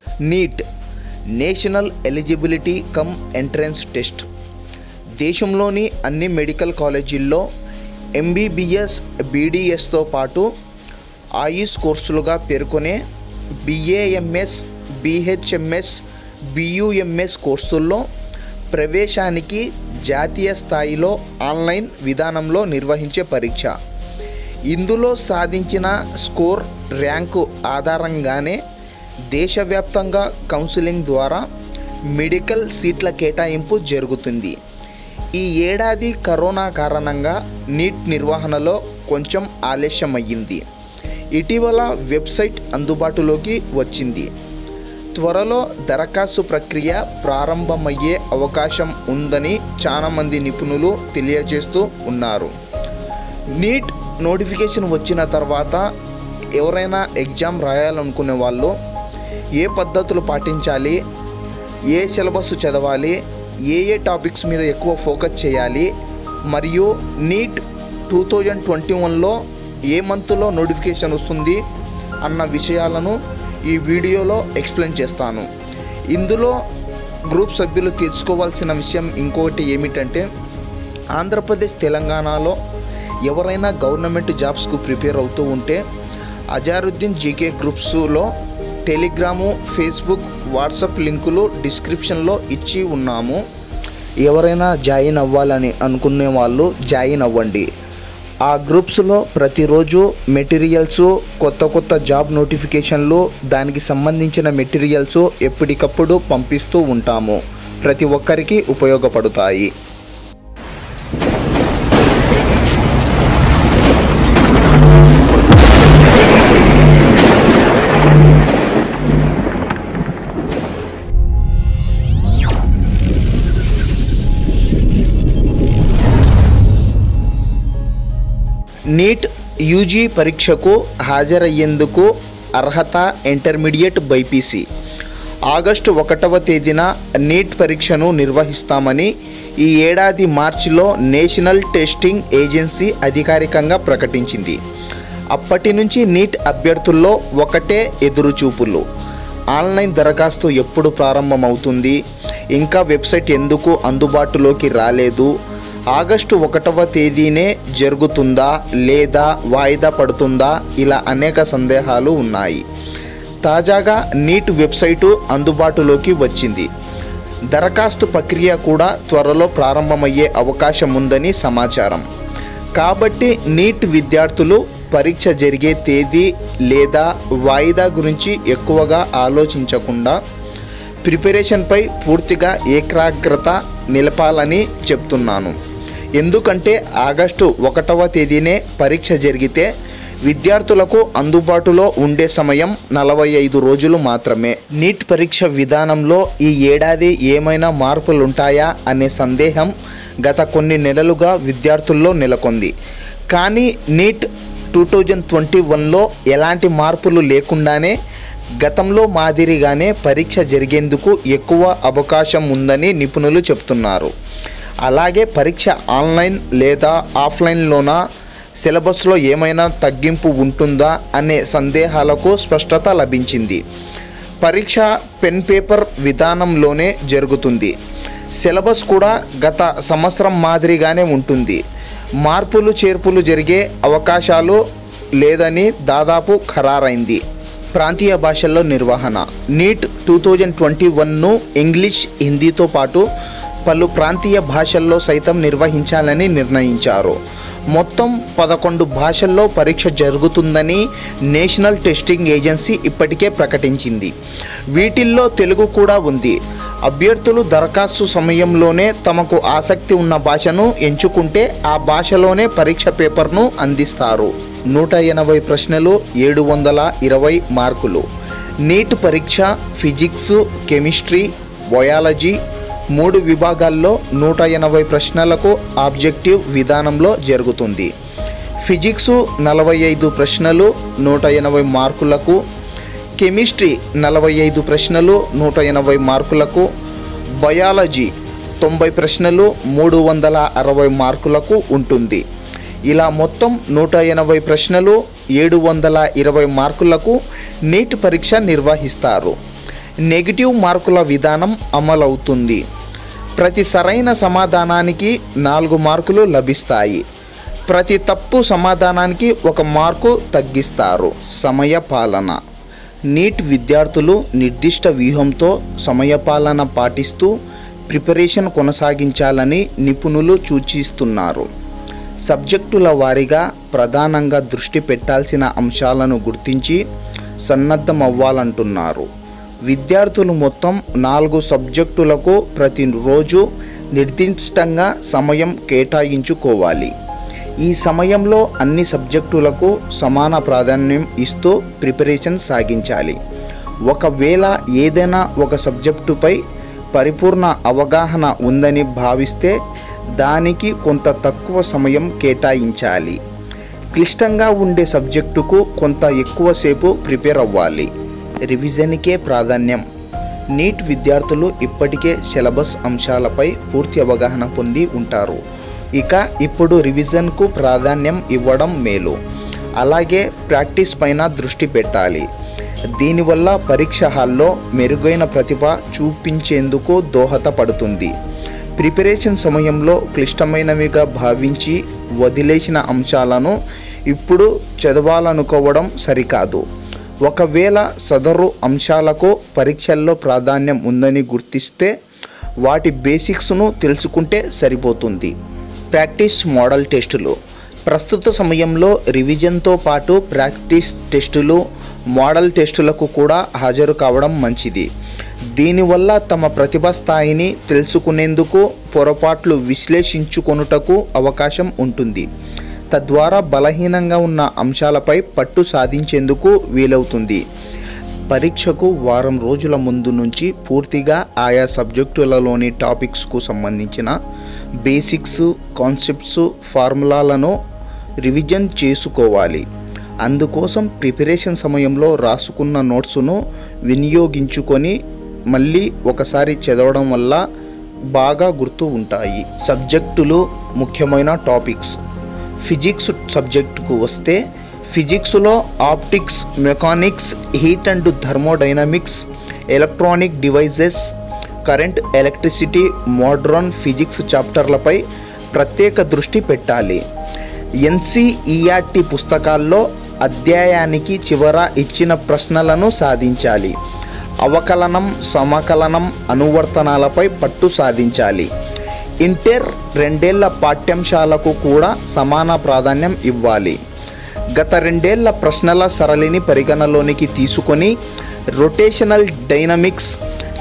Neat national eligibility cum entrance test దేశంలోని అన్ని medical కాలేజీల్లో ఎంబీబీఎస్, బీడీఎస్తో పాటు ఆయుష్ కోర్సులుగా పేర్కొనే బీఏఎంఎస్, బీహెచ్ఎంఎస్, బీయూఎంఎస్ కోర్సుల్లో ప్రవేశానికి జాతీయ స్థాయిలో ఆన్లైన్ విధానంలో నిర్వహించే పరీక్ష. ఇందులో సాధించిన స్కోర్, ర్యాంకు ఆధారంగానే దేశవ్యాప్తంగా కౌన్సిలింగ్ ద్వారా మెడికల్ సీట్ల కేటాయింపు జరుగుతుంది. ఈ ఏడాది కరోనా కారణంగా నీట్ నిర్వహణలో కొంచెం ఆలస్యమయ్యింది. ఇటీవల వెబ్సైట్ అందుబాటులోకి వచ్చింది. త్వరలో దరఖాస్తు ప్రక్రియ ప్రారంభమయ్యే అవకాశం ఉందని చాలామంది నిపుణులు తెలియజేస్తూ ఉన్నారు. నీట్ నోటిఫికేషన్ వచ్చిన తర్వాత ఎవరైనా ఎగ్జామ్ రాయాలనుకునే వాళ్ళు ఏ పద్ధతులు పాటించాలి, ఏ సిలబస్ చదవాలి, ఏ టాపిక్స్ మీద ఎక్కువ ఫోకస్ చేయాలి, మరియు నీట్ 2021లో ఏ మంత్లో నోటిఫికేషన్ వస్తుంది అన్న విషయాలను ఈ వీడియోలో ఎక్స్ప్లెయిన్ చేస్తాను. ఇందులో గ్రూప్ సభ్యులు తెలుసుకోవాల్సిన విషయం ఇంకొకటి ఏమిటంటే, ఆంధ్రప్రదేశ్, తెలంగాణలో ఎవరైనా గవర్నమెంట్ జాబ్స్కు ప్రిపేర్ అవుతూ ఉంటే అజారుద్దీన్ జీకే గ్రూప్స్లో టెలిగ్రాము, ఫేస్బుక్, వాట్సాప్ లింకులు డిస్క్రిప్షన్లో ఇచ్చి ఉన్నాము. ఎవరైనా జాయిన్ అవ్వాలని అనుకునే వాళ్ళు జాయిన్ అవ్వండి. ఆ గ్రూప్స్లో ప్రతిరోజు మెటీరియల్స్, కొత్త జాబ్ నోటిఫికేషన్లు, దానికి సంబంధించిన మెటీరియల్స్ ఎప్పటికప్పుడు పంపిస్తూ ఉంటాము. ప్రతి ఒక్కరికి ఉపయోగపడతాయి. నీట్ యూజీ పరీక్షకు హాజరయ్యేందుకు అర్హత ఇంటర్మీడియట్ బైపీసీ. ఆగస్టు 1వ తేదీన నీట్ పరీక్షను నిర్వహిస్తామని ఈ ఏడాది మార్చిలో నేషనల్ టెస్టింగ్ ఏజెన్సీ అధికారికంగా ప్రకటించింది. అప్పటి నుంచి నీట్ అభ్యర్థుల్లో ఒకటే ఎదురుచూపులు. ఆన్లైన్ దరఖాస్తు ఎప్పుడు ప్రారంభమవుతుంది, ఇంకా వెబ్సైట్ ఎందుకు అందుబాటులోకి రాలేదు, ఆగస్టు 1వ తేదీనే జరుగుతుందా లేదా వాయిదా పడుతుందా, ఇలా అనేక సందేహాలు ఉన్నాయి. తాజాగా నీట్ వెబ్సైటు అందుబాటులోకి వచ్చింది. దరఖాస్తు ప్రక్రియ కూడా త్వరలో ప్రారంభమయ్యే అవకాశం ఉందని సమాచారం. కాబట్టి నీట్ విద్యార్థులు పరీక్ష జరిగే తేదీ లేదా వాయిదా గురించి ఎక్కువగా ఆలోచించకుండా ప్రిపరేషన్పై పూర్తిగా ఏకాగ్రత నిలపాలని చెప్తున్నాను. ఎందుకంటే ఆగస్టు 1వ తేదీనే పరీక్ష జరిగితే విద్యార్థులకు అందుబాటులో ఉండే సమయం 45 రోజులు మాత్రమే. నీట్ పరీక్ష విధానంలో ఈ ఏడాది ఏమైనా మార్పులుంటాయా అనే సందేహం గత కొన్ని నెలలుగా విద్యార్థుల్లో నెలకొంది. కానీ నీట్ 2021లో ఎలాంటి మార్పులు లేకుండానే గతంలో మాదిరిగానే పరీక్ష జరిగేందుకు ఎక్కువ అవకాశం ఉందని నిపుణులు చెప్తున్నారు. అలాగే పరీక్ష ఆన్లైన్ లేదా ఆఫ్లైన్లోనా, సిలబస్లో ఏమైనా తగ్గింపు ఉంటుందా అనే సందేహాలకు స్పష్టత లభించింది. పరీక్ష పెన్ పేపర్ విధానంలోనే జరుగుతుంది. సిలబస్ కూడా గత సంవత్సరం మాదిరిగానే ఉంటుంది. మార్పులు చేర్పులు జరిగే అవకాశాలు లేదని దాదాపు ఖరారైంది. ప్రాంతీయ భాషల్లో నిర్వహణ. నీట్ 2021ను ఇంగ్లీష్, హిందీతో పాటు పలు ప్రాంతీయ భాషల్లో సైతం నిర్వహించాలని నిర్ణయించారు. మొత్తం 11 భాషల్లో పరీక్ష జరుగుతుందని నేషనల్ టెస్టింగ్ ఏజెన్సీ ఇప్పటికే ప్రకటించింది. వీటిల్లో తెలుగు కూడా ఉంది. అభ్యర్థులు దరఖాస్తు సమయంలోనే తమకు ఆసక్తి ఉన్న భాషను ఎంచుకుంటే ఆ భాషలోనే పరీక్ష పేపర్ను అందిస్తారు. 180 ప్రశ్నలు, 720 మార్కులు. నీట్ పరీక్ష ఫిజిక్స్, కెమిస్ట్రీ, బయాలజీ 3 విభాగాల్లో 180 ప్రశ్నలకు ఆబ్జెక్టివ్ విధానంలో జరుగుతుంది. ఫిజిక్స్ 45 ప్రశ్నలు 180 మార్కులకు, కెమిస్ట్రీ 45 ప్రశ్నలు 180 మార్కులకు, బయాలజీ 90 ప్రశ్నలు 360 మార్కులకు ఉంటుంది. ఇలా మొత్తం 180 ప్రశ్నలు 720 మార్కులకు నీట్ పరీక్ష నిర్వహిస్తారు. నెగిటివ్ మార్కుల విధానం అమలవుతుంది. ప్రతి సరైన సమాధానానికి 4 మార్కులు లభిస్తాయి. ప్రతి తప్పు సమాధానానికి 1 మార్కు తగ్గిస్తారు. సమయపాలన. నీట్ విద్యార్థులు నిర్దిష్ట వ్యూహంతో సమయపాలన పాటిస్తూ ప్రిపరేషన్ కొనసాగించాలని నిపుణులు సూచిస్తున్నారు. సబ్జెక్టుల వారీగా ప్రధానంగా దృష్టి పెట్టాల్సిన అంశాలను గుర్తించి సన్నద్ధమవ్వాలంటున్నారు. విద్యార్థులు మొత్తం 4 సబ్జెక్టులకు ప్రతిరోజు నిర్దిష్టంగా సమయం కేటాయించుకోవాలి. ఈ సమయంలో అన్ని సబ్జెక్టులకు సమాన ప్రాధాన్యం ఇస్తూ ప్రిపరేషన్ సాగించాలి. ఒకవేళ ఏదైనా ఒక సబ్జెక్టుపై పరిపూర్ణ అవగాహన ఉందని భావిస్తే దానికి కొంత తక్కువ సమయం కేటాయించాలి. క్లిష్టంగా ఉండే సబ్జెక్టుకు కొంత ఎక్కువసేపు ప్రిపేర్ అవ్వాలి. రివిజన్కే ప్రాధాన్యం. నీట్ విద్యార్థులు ఇప్పటికే సిలబస్ అంశాలపై పూర్తి అవగాహన పొంది ఉంటారు. ఇక ఇప్పుడు రివిజన్కు ప్రాధాన్యం ఇవ్వడం మేలు. అలాగే ప్రాక్టీస్ పైన దృష్టి పెట్టాలి. దీనివల్ల పరీక్ష హాల్లో మెరుగైన ప్రతిభ చూపించేందుకు దోహదపడుతుంది. ప్రిపరేషన్ సమయంలో క్లిష్టమైనవిగా భావించి వదిలేసిన అంశాలను ఇప్పుడు చదవాలనుకోవడం సరికాదు. ఒకవేళ సదరు అంశాలకు పరీక్షల్లో ప్రాధాన్యం ఉందని గుర్తిస్తే వాటి బేసిక్స్ను తెలుసుకుంటే సరిపోతుంది. ప్రాక్టీస్ మోడల్ టెస్టులు. ప్రస్తుత సమయంలో రివిజన్తో పాటు ప్రాక్టీస్ టెస్టులు, మోడల్ టెస్టులకు కూడా హాజరు కావడం మంచిది. దీనివల్ల తమ ప్రతిభా స్థాయిని తెలుసుకునేందుకు, పొరపాట్లు విశ్లేషించుకొనుటకు అవకాశం ఉంటుంది. తద్వారా బలహీనంగా ఉన్న అంశాలపై పట్టు సాధించేందుకు వీలవుతుంది. పరీక్షకు వారం రోజుల ముందు నుంచి పూర్తిగా ఆయా సబ్జెక్టులలోని టాపిక్స్కు సంబంధించిన బేసిక్స్, కాన్సెప్ట్స్, ఫార్ములాలను రివిజన్ చేసుకోవాలి. అందుకోసం ప్రిపరేషన్ సమయంలో రాసుకున్న నోట్స్ను వినియోగించుకొని మళ్ళీ ఒకసారి చదవడం వల్ల బాగా గుర్తు ఉంటాయి. సబ్జెక్టులు ముఖ్యమైన టాపిక్స్. ఫిజిక్స్ సబ్జెక్టుకు వస్తే ఫిజిక్స్లో optics, mechanics, heat and thermodynamics, electronic devices, current, electricity, modern physics చాప్టర్లపై ప్రత్యేక దృష్టి పెట్టాలి. ఎన్సీఈఆర్టీ పుస్తకాల్లో అధ్యాయానికి చివర ఇచ్చిన ప్రశ్నలను సాధించాలి. అవకలనం, సమకలనం, అనువర్తనాలపై పట్టు సాధించాలి. ఇంటర్ 2 ఏళ్ల పాఠ్యాంశాలకు కూడా సమాన ప్రాధాన్యం ఇవ్వాలి. గత 2 ఏళ్ల ప్రశ్నల సరళిని పరిగణలోనికి తీసుకొని రొటేషనల్ డైనమిక్స్,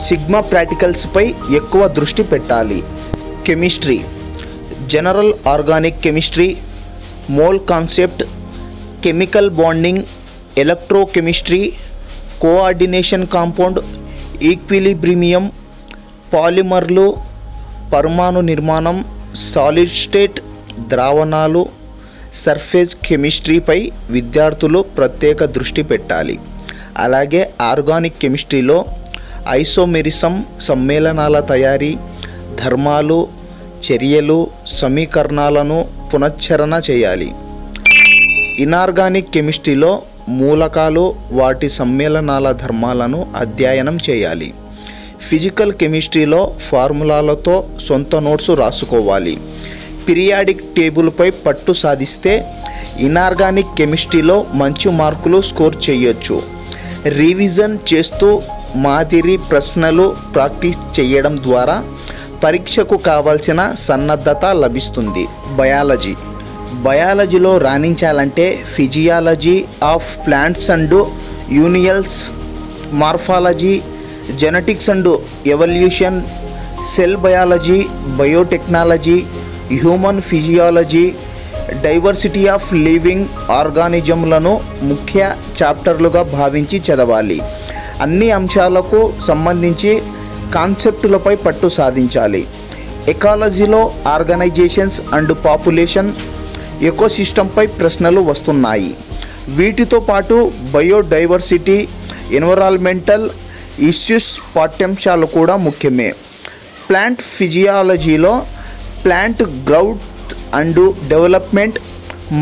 సిగ్మా ప్రాక్టికల్స్పై ఎక్కువ దృష్టి పెట్టాలి. Chemistry. General organic chemistry, mole concept, chemical bonding, electrochemistry, coordination compound, equilibrium, పాలిమర్లు, పరమాణు నిర్మాణం, సాలిడ్ స్టేట్ ద్రావణాలు, సర్ఫేస్ కెమిస్ట్రీపై విద్యార్థులు ప్రత్యేక దృష్టి పెట్టాలి. అలాగే ఆర్గానిక్ కెమిస్ట్రీలో ఐసోమెరిజం, సమ్మేళనాల తయారీ, ధర్మాలు, చర్యలు, సమీకరణాలను పునశ్చరణ చేయాలి. ఇనార్గానిక్ కెమిస్ట్రీలో మూలకాలు, వాటి సమ్మేళనాల ధర్మాలను అధ్యయనం చేయాలి. ఫిజికల్ కెమిస్ట్రీలో ఫార్ములాలతో సొంత నోట్స్ రాసుకోవాలి. పీరియాడిక్ టేబుల్పై పట్టు సాధిస్తే ఇనార్గానిక్ కెమిస్ట్రీలో మంచి మార్కులు స్కోర్ చేయొచ్చు. రివిజన్ చేస్తూ మాదిరి ప్రశ్నలు ప్రాక్టీస్ చేయడం ద్వారా పరీక్షకు కావాల్సిన సన్నద్ధత లభిస్తుంది. బయాలజీలో రాణించాలంటే physiology of plants and animals, morphology, genetics and evolution, cell biology, biotechnology, human physiology, diversity of living ఆర్గానిజంలను ముఖ్య చాప్టర్లుగా భావించి చదవాలి. అన్ని అంశాలకు సంబంధించి కాన్సెప్టులపై పట్టు సాధించాలి. ఎకాలజీలో ఆర్గనైజేషన్స్ అండ్ పాపులేషన్, ఎకోసిస్టంపై ప్రశ్నలు వస్తున్నాయి. వీటితో పాటు బయోడైవర్సిటీ, ఎన్విరాన్మెంటల్ ఇష్యూస్ పాఠ్యాంశాలు కూడా ముఖ్యమే. ప్లాంట్ ఫిజియాలజీలో ప్లాంట్ గ్రోత్ అండ్ డెవలప్మెంట్,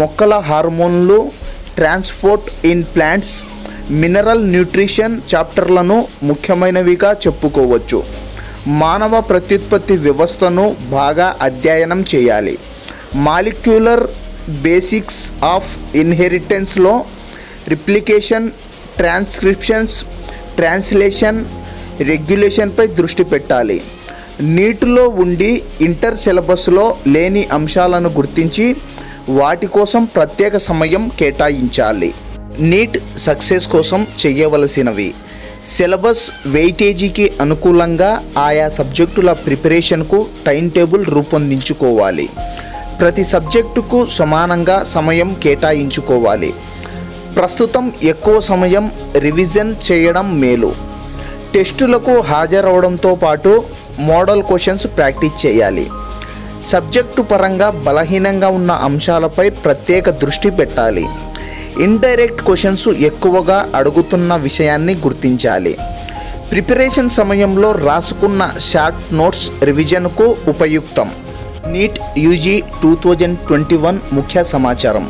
మొక్కల హార్మోన్లు, transport in plants, mineral nutrition చాప్టర్లను ముఖ్యమైనవిగా చెప్పుకోవచ్చు. మానవ ప్రత్యుత్పత్తి వ్యవస్థను బాగా అధ్యయనం చేయాలి. మాలిక్యులర్ బేసిక్స్ ఆఫ్ ఇన్హెరిటెన్స్లో రిప్లికేషన్, ట్రాన్స్క్రిప్షన్స్, ట్రాన్స్లేషన్, రెగ్యులేషన్పై దృష్టి పెట్టాలి. నీటిలో ఉండి ఇంటర్ సిలబస్లో లేని అంశాలను గుర్తించి వాటి కోసం ప్రత్యేక సమయం కేటాయించాలి. నీట్ సక్సెస్ కోసం చేయవలసినవి: సిలబస్ వెయిటేజీకి అనుకూలంగా ఆయా సబ్జెక్టుల ప్రిపరేషన్కు టైం టేబుల్ రూపొందించుకోవాలి. ప్రతి సబ్జెక్టుకు సమానంగా సమయం కేటాయించుకోవాలి. ప్రస్తుతం ఎక్కువ సమయం రివిజన్ చేయడం మేలు. టెస్టులకు హాజరవడంతో పాటు మోడల్ క్వశ్చన్స్ ప్రాక్టీస్ చేయాలి. సబ్జెక్టు పరంగా బలహీనంగా ఉన్న అంశాలపై ప్రత్యేక దృష్టి పెట్టాలి. ఇండైరెక్ట్ క్వశ్చన్స్ ఎక్కువగా అడుగుతున్న విషయాన్ని గుర్తించాలి. ప్రిపరేషన్ సమయంలో రాసుకున్న షార్ట్ నోట్స్ రివిజన్కు ఉపయుక్తం. నీట్ యూజీ 2021 ముఖ్య సమాచారం.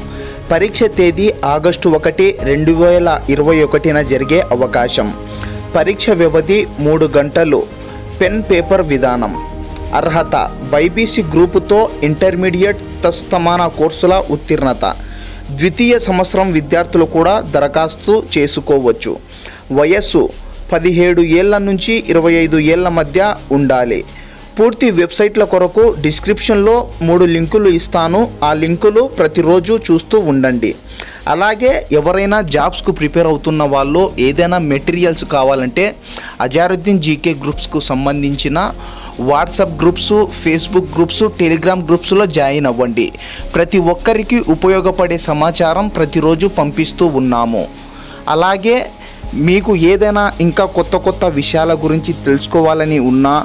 పరీక్ష తేదీ ఆగస్టు 1, 2021 జరిగే అవకాశం. పరీక్ష వ్యవధి 3 గంటలు. పెన్ పేపర్ విధానం. అర్హత: బైపీసీ గ్రూపుతో ఇంటర్మీడియట్ తత్సమాన కోర్సుల ఉత్తీర్ణత. ద్వితీయ సంవత్సరం విద్యార్థులు కూడా దరఖాస్తు చేసుకోవచ్చు. వయస్సు 17 ఏళ్ల నుంచి 25 ఏళ్ల మధ్య ఉండాలి. పూర్తి వెబ్సైట్ల కొరకు డిస్క్రిప్షన్లో 3 లింకులు ఇస్తాను. ఆ లింకులు ప్రతిరోజు చూస్తూ ఉండండి. అలాగే ఎవరైనా జాబ్స్కు ప్రిపేర్ అవుతున్న వాళ్ళు ఏదైనా మెటీరియల్స్ కావాలంటే అజారుద్దీన్ జీకే గ్రూప్స్కు సంబంధించిన WhatsApp groups, Facebook groups, Telegram గ్రూప్స్లో జాయిన్ అవ్వండి. ప్రతి ఒక్కరికి ఉపయోగపడే సమాచారం ప్రతిరోజు పంపిస్తూ ఉన్నాము. అలాగే మీకు ఏదైనా ఇంకా కొత్త విషయాల గురించి తెలుసుకోవాలని ఉన్నా,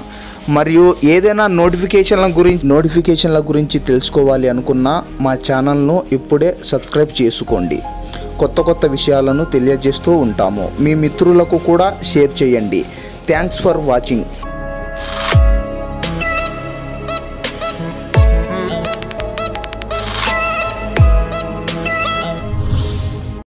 మరియు ఏదైనా నోటిఫికేషన్ల గురించి తెలుసుకోవాలి అనుకున్నా మా ఛానల్ను ఇప్పుడే సబ్స్క్రైబ్ చేసుకోండి. కొత్త విషయాలను తెలియజేస్తూ ఉంటాము. మీ మిత్రులకు కూడా షేర్ చేయండి. Thanks for watching.